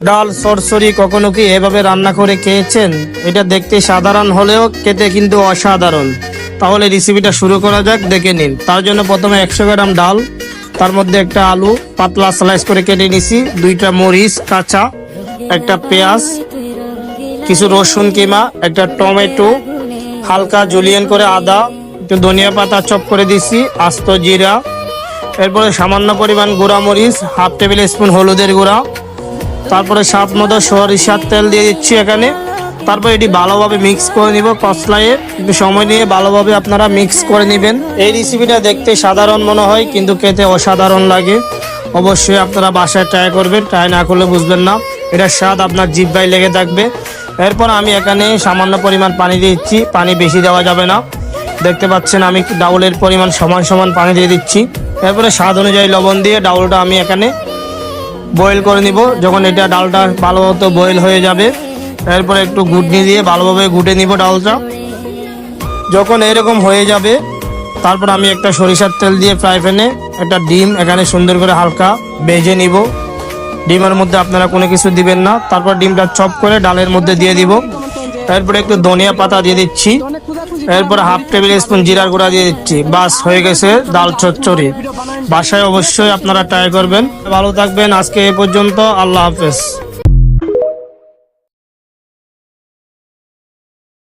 ডাল সরসরি কখনো কি এভাবে রান্না করে খেয়েছেন? এটা দেখতে সাধারণ হলেও খেতে কিন্তু অসাধারণ। তাহলে রেসিপিটা শুরু করা যাক, দেখে নিন। তার জন্য প্রথমে 100 গ্রাম ডাল, তার মধ্যে একটা আলু পাতলা স্লাইস করে কেটে নিছি, 2টা মরিচ কাঁচা, একটা পেঁয়াজ, কিছু রসুন কিমা, একটা টমেটো, হালকা জুলিয়েন করে আদা, একটু ধনিয়া পাতা চপ করে দিছি, আস্ত জিরা, এরপরে সামান্য পরিমাণ গুঁড়া মরিচ, হাফ টেবিল স্পুন হলুদের গুঁড়া, তারপরে স্বাদ মতো সরিষার তেল দিয়ে দিচ্ছি এখানে। তারপর এটি ভালোভাবে মিক্স করে নিব, কষলাইয়ে একটু সময় নিয়ে ভালোভাবে আপনারা মিক্স করে নেবেন। এই রেসিপিটা দেখতে সাধারণ মনে হয় কিন্তু খেতে অসাধারণ লাগে। অবশ্যই আপনারা বাসায় ট্রাই করবেন, ট্রাই না করলে বুঝবেন না, এটার স্বাদ আপনার জিহ্বায় লেগে থাকবে। এরপর আমি এখানে সামান্য পরিমাণ পানি দিচ্ছি, পানি বেশি দেওয়া যাবে না। দেখতে পাচ্ছেন আমি ডাউলের পরিমাণ সমান সমান পানি দিয়ে দিচ্ছি। এরপরে স্বাদ অনুযায়ী লবণ দিয়ে ডাউলটা আমি এখানে বয়েল করে নিব। যখন এটা ডালটা ভালো মতো বয়েল হয়ে যাবে, এরপরে একটু ঘুটনি দিয়ে ভালোভাবে ঘুটে নিব ডালটা। যখন এরকম হয়ে যাবে, তারপর আমি একটা সরিষার তেল দিয়ে ফ্রাই প্যানে একটা ডিম এখানে সুন্দর করে হালকা ভেজে নিব। ডিমের মধ্যে আপনারা কোনো কিছু দিবেন না। তারপর ডিমটা চপ করে ডালের মধ্যে দিয়ে দিব। এরপরে একটু ধনিয়া পাতা দিয়ে দিচ্ছি, এরপর হাফ টেবিল স্পুন জিরার গুঁড়া দিয়ে দিচ্ছি। বাস হয়ে গেছে ডাল চচ্চড়ি। বাসায় অবশ্যই আপনারা ট্রাই করবেন। ভালো থাকবেন, আজকে এ পর্যন্ত। আল্লাহ হাফেজ।